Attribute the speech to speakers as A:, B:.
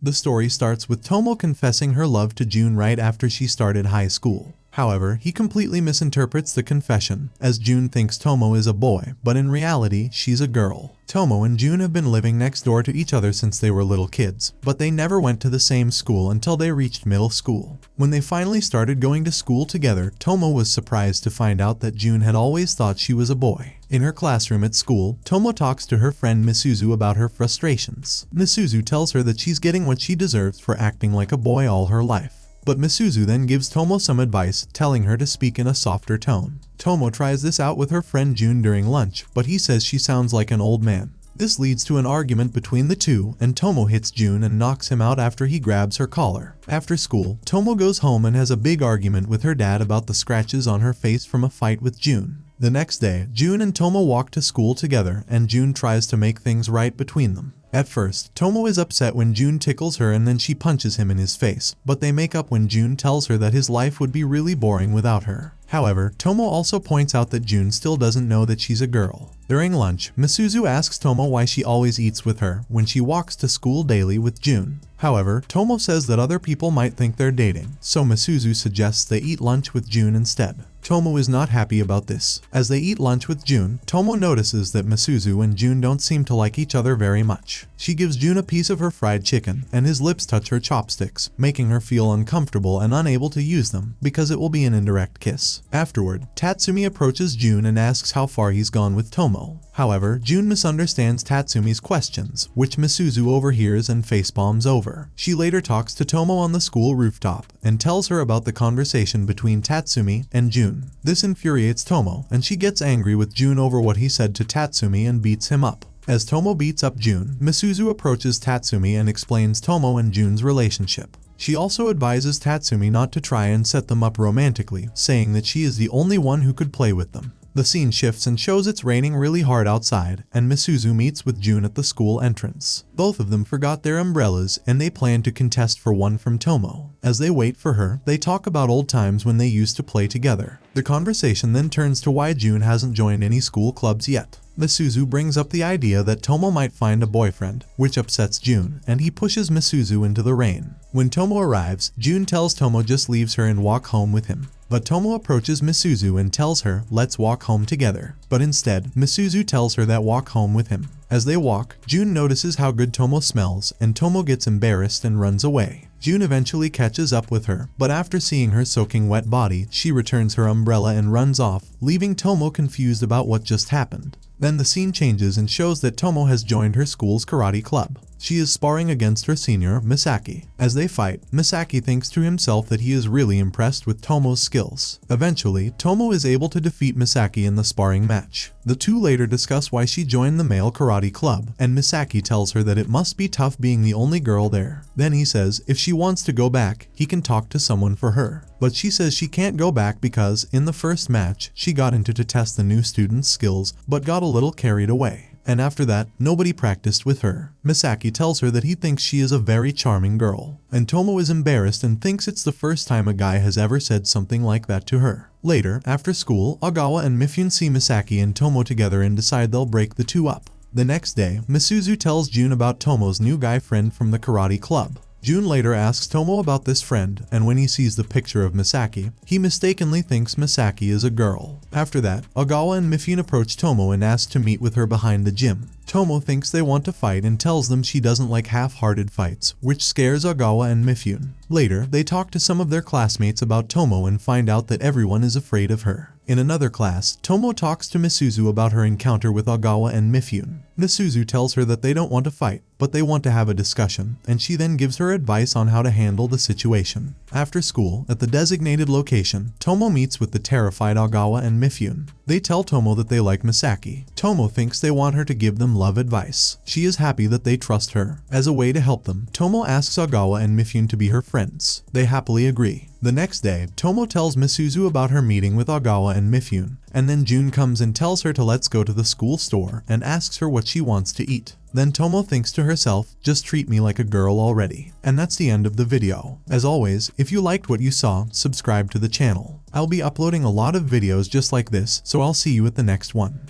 A: The story starts with Tomo confessing her love to June right after she started high school. However, he completely misinterprets the confession, as June thinks Tomo is a boy, but in reality, she's a girl. Tomo and June have been living next door to each other since they were little kids, but they never went to the same school until they reached middle school. When they finally started going to school together, Tomo was surprised to find out that June had always thought she was a boy. In her classroom at school, Tomo talks to her friend Misuzu about her frustrations. Misuzu tells her that she's getting what she deserves for acting like a boy all her life. But Misuzu then gives Tomo some advice, telling her to speak in a softer tone. Tomo tries this out with her friend June during lunch, but he says she sounds like an old man. This leads to an argument between the two, and Tomo hits June and knocks him out after he grabs her collar. After school, Tomo goes home and has a big argument with her dad about the scratches on her face from a fight with June. The next day, June and Tomo walk to school together, and June tries to make things right between them. At first, Tomo is upset when June tickles her and then she punches him in his face, but they make up when June tells her that his life would be really boring without her. However, Tomo also points out that June still doesn't know that she's a girl. During lunch, Misuzu asks Tomo why she always eats with her when she walks to school daily with June. However, Tomo says that other people might think they're dating, so Misuzu suggests they eat lunch with June instead. Tomo is not happy about this. As they eat lunch with June, Tomo notices that Misuzu and June don't seem to like each other very much. She gives June a piece of her fried chicken, and his lips touch her chopsticks, making her feel uncomfortable and unable to use them, because it will be an indirect kiss. Afterward, Tatsumi approaches June and asks how far he's gone with Tomo. However, June misunderstands Tatsumi's questions, which Misuzu overhears and facepalms over. She later talks to Tomo on the school rooftop, and tells her about the conversation between Tatsumi and June. This infuriates Tomo, and she gets angry with June over what he said to Tatsumi and beats him up. As Tomo beats up June, Misuzu approaches Tatsumi and explains Tomo and June's relationship. She also advises Tatsumi not to try and set them up romantically, saying that she is the only one who could play with them. The scene shifts and shows it's raining really hard outside, and Misuzu meets with June at the school entrance. Both of them forgot their umbrellas, and they plan to contest for one from Tomo. As they wait for her, they talk about old times when they used to play together. The conversation then turns to why June hasn't joined any school clubs yet. Misuzu brings up the idea that Tomo might find a boyfriend, which upsets June, and he pushes Misuzu into the rain. When Tomo arrives, June tells Tomo just leaves her and walk home with him. But Tomo approaches Misuzu and tells her, let's walk home together. But instead, Misuzu tells her that walk home with him. As they walk, June notices how good Tomo smells, and Tomo gets embarrassed and runs away. June eventually catches up with her, but after seeing her soaking wet body, she returns her umbrella and runs off, leaving Tomo confused about what just happened. Then the scene changes and shows that Tomo has joined her school's karate club. She is sparring against her senior, Misaki. As they fight, Misaki thinks to himself that he is really impressed with Tomo's skills. Eventually, Tomo is able to defeat Misaki in the sparring match. The two later discuss why she joined the male karate club, and Misaki tells her that it must be tough being the only girl there. Then he says if she wants to go back, he can talk to someone for her. But she says she can't go back because, in the first match, she got into to test the new student's skills, but got a little carried away. And after that, nobody practiced with her. Misaki tells her that he thinks she is a very charming girl, and Tomo is embarrassed and thinks it's the first time a guy has ever said something like that to her. Later, after school, Ogawa and Mifune see Misaki and Tomo together and decide they'll break the two up. The next day, Misuzu tells June about Tomo's new guy friend from the karate club. June later asks Tomo about this friend, and when he sees the picture of Misaki, he mistakenly thinks Misaki is a girl. After that, Ogawa and Mifune approach Tomo and ask to meet with her behind the gym. Tomo thinks they want to fight and tells them she doesn't like half-hearted fights, which scares Ogawa and Mifune. Later, they talk to some of their classmates about Tomo and find out that everyone is afraid of her. In another class, Tomo talks to Misuzu about her encounter with Ogawa and Mifune. Misuzu tells her that they don't want to fight, but they want to have a discussion, and she then gives her advice on how to handle the situation. After school, at the designated location, Tomo meets with the terrified Ogawa and Mifune. They tell Tomo that they like Misaki. Tomo thinks they want her to give them love advice. She is happy that they trust her. As a way to help them, Tomo asks Ogawa and Mifune to be her friends. They happily agree. The next day, Tomo tells Misuzu about her meeting with Ogawa and Mifune, and then June comes and tells her to let's go to the school store and asks her what she wants to eat. Then Tomo thinks to herself, just treat me like a girl already. And that's the end of the video. As always, if you liked what you saw, subscribe to the channel. I'll be uploading a lot of videos just like this, so I'll see you at the next one.